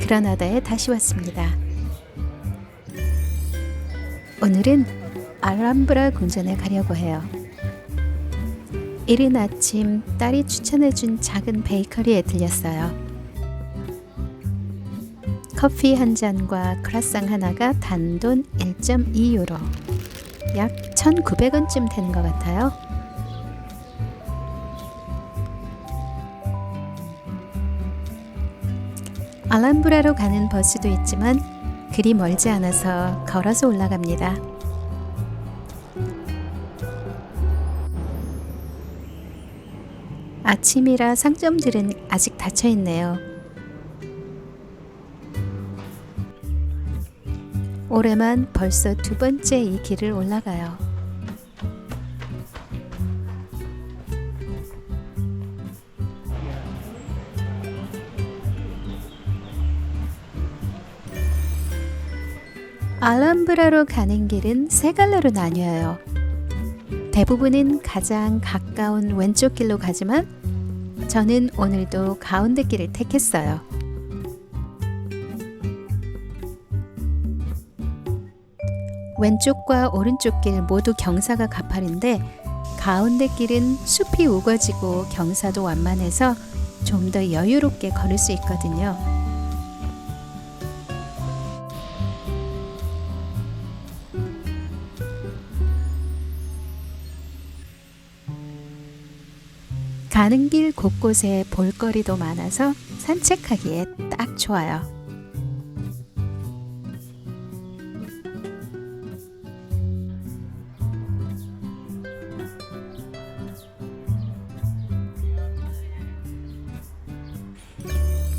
그라나다에 다시 왔습니다. 오늘은 알함브라 궁전에 가려고 해요. 이른 아침 딸이 추천해준 작은 베이커리에 들렸어요. 커피 한 잔과 크라상 하나가 단돈 1.2유로, 약 1,900원쯤 되는 것 같아요. 알함브라로 가는 버스도 있지만 그리 멀지 않아서 걸어서 올라갑니다. 아침이라 상점들은 아직 닫혀 있네요. 올해만 벌써 두 번째 이 길을 올라가요. 알함브라로 가는 길은 세 갈래로 나뉘어요. 대부분은 가장 가까운 왼쪽 길로 가지만 저는 오늘도 가운데 길을 택했어요. 왼쪽과 오른쪽 길 모두 경사가 가파른데 가운데 길은 숲이 우거지고 경사도 완만해서 좀 더 여유롭게 걸을 수 있거든요. 가는 길 곳곳에 볼거리도 많아서 산책하기에 딱 좋아요.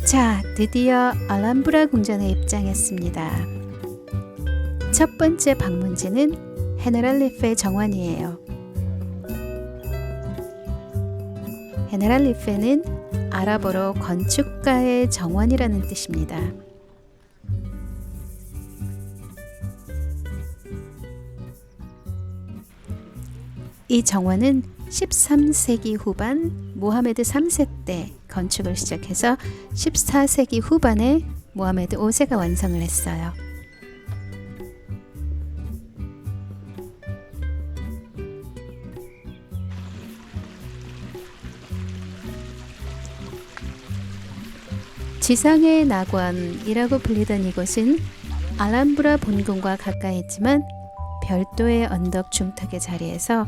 자, 드디어 알함브라 궁전에 입장했습니다. 첫 번째 방문지는 헤네랄리페 정원이에요. 헤네랄리페는 아랍어로 건축가의 정원이라는 뜻입니다. 이 정원은 13세기 후반 모하메드 3세 때 건축을 시작해서 14세기 후반에 모하메드 5세가 완성을 했어요. 지상의 낙원이라고 불리던 이곳은 알함브라 본궁과 가까이 있지만 별도의 언덕 중턱의 자리에서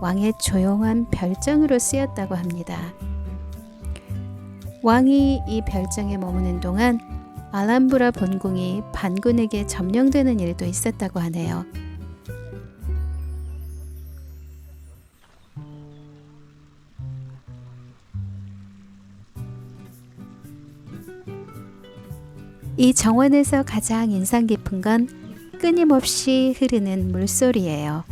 왕의 조용한 별장으로 쓰였다고 합니다. 왕이 이 별장에 머무는 동안 알함브라 본궁이 반군에게 점령되는 일도 있었다고 하네요. 이 정원에서 가장 인상 깊은 건 끊임없이 흐르는 물소리예요.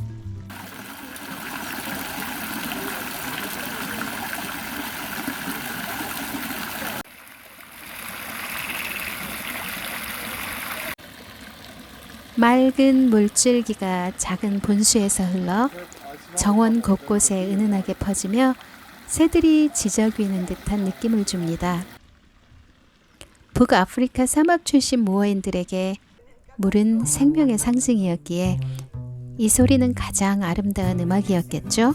맑은 물줄기가 작은 분수에서 흘러 정원 곳곳에 은은하게 퍼지며 새들이 지저귀는 듯한 느낌을 줍니다. 북아프리카 사막 출신 모어인들에게 물은 생명의 상징이었기에 이 소리는 가장 아름다운 음악이었겠죠?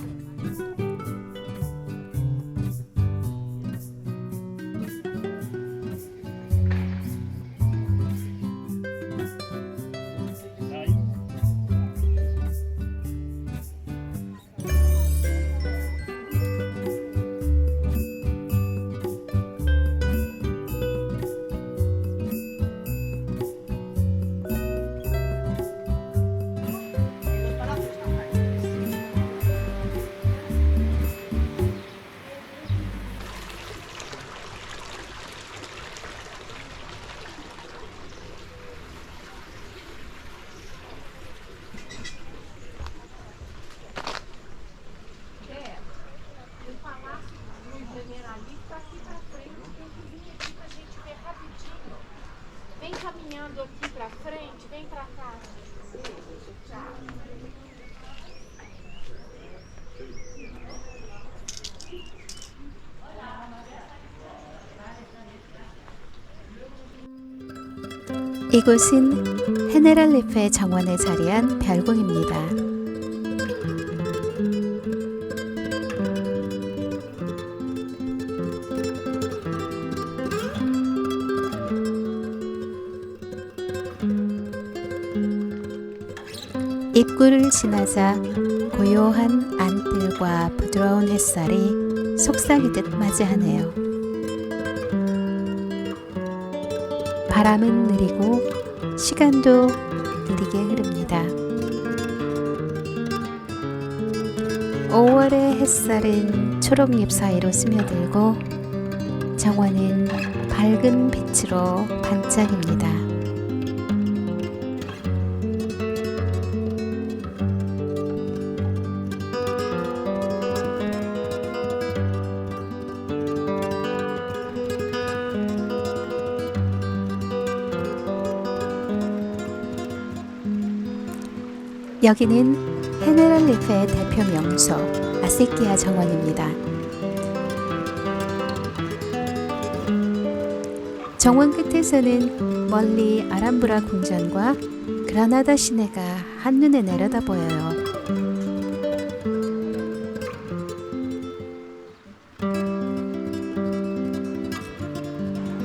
Vem caminhando aqui pra frente, vem pra cá. Tchau. 이곳은 헤네랄리페 정원에 자리한 별궁입니다. 입구를 지나자 고요한 안뜰과 부드러운 햇살이 속삭이듯 맞이하네요. 바람은 느리고 시간도 느리게 흐릅니다. 5월의 햇살은 초록잎 사이로 스며들고 정원은 밝은 빛으로 반짝입니다. 여기는 헤네랄리페의 대표 명소 아세키아 정원입니다. 정원 끝에서는 멀리 아람브라 궁전과 그라나다 시내가 한눈에 내려다 보여요.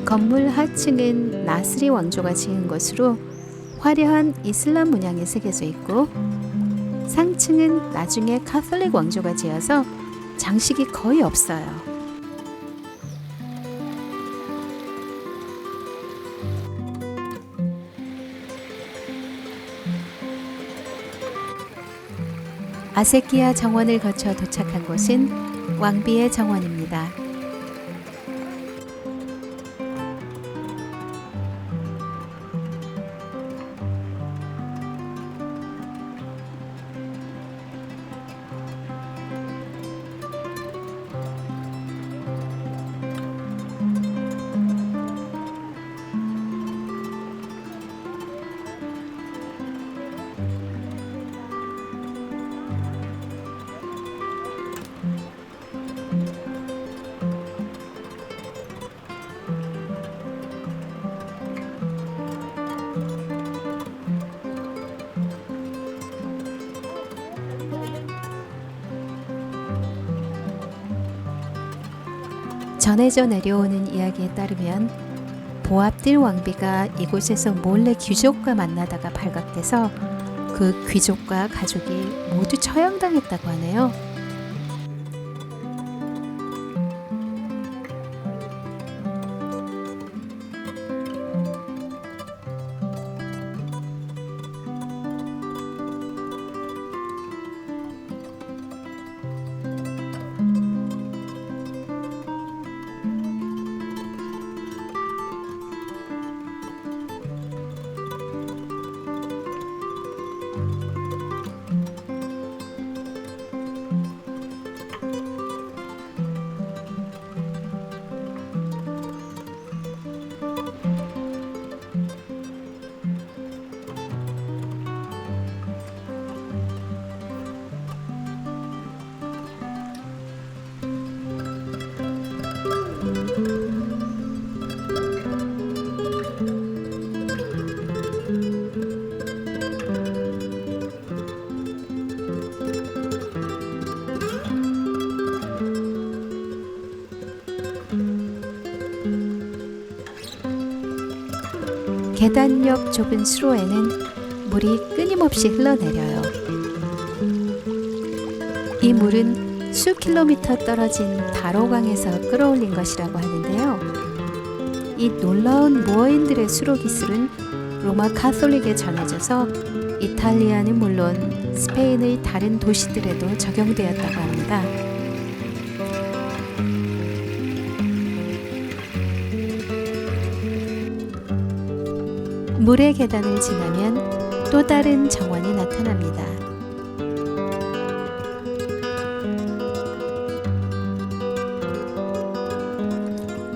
건물 하층은 나스리 왕조가 지은 것으로 화려한 이슬람 문양이 새겨져 있고 상층은 나중에 카톨릭 왕조가 지어서 장식이 거의 없어요. 아세키아 정원을 거쳐 도착한 곳은 왕비의 정원입니다. 전해져 내려오는 이야기에 따르면 보압딜 왕비가 이곳에서 몰래 귀족과 만나다가 발각돼서 그 귀족과 가족이 모두 처형당했다고 하네요. 계단 옆 좁은 수로에는 물이 끊임없이 흘러내려요. 이 물은 수 킬로미터 떨어진 다로강에서 끌어올린 것이라고 하는데요. 이 놀라운 모어인들의 수로 기술은 로마 카톨릭에 전해져서 이탈리아는 물론 스페인의 다른 도시들에도 적용되었다고 합니다. 물의 계단을 지나면 또 다른 정원이 나타납니다.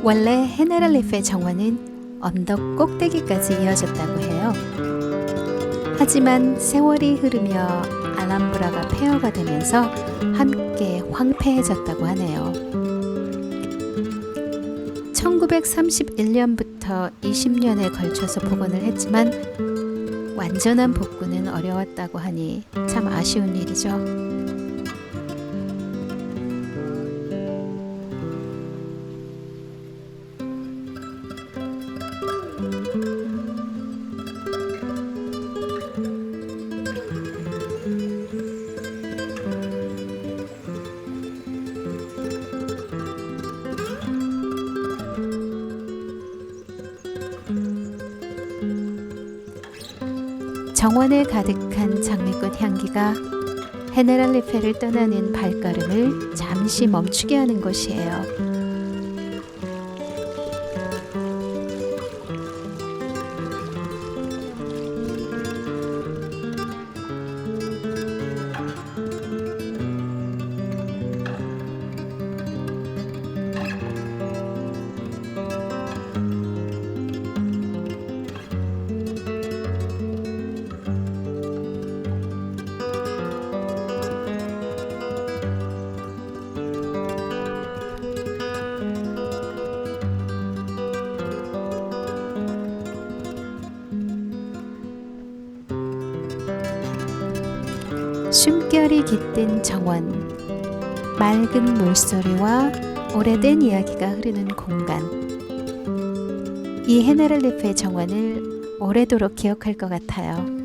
원래 헤네랄리페 정원은 언덕 꼭대기까지 이어졌다고 해요. 하지만 세월이 흐르며 알람브라가 폐허가 되면서 함께 황폐해졌다고 하네요. 1931년부터 20년에 걸쳐서 복원을 했지만 완전한 복구는 어려웠다고 하니 참 아쉬운 일이죠. 정원에 가득한 장미꽃 향기가 헤네랄리페를 떠나는 발걸음을 잠시 멈추게 하는 곳이에요. 숨결이 깃든 정원, 맑은 물소리와 오래된 이야기가 흐르는 공간. 이 헤네랄리페 정원을 오래도록 기억할 것 같아요.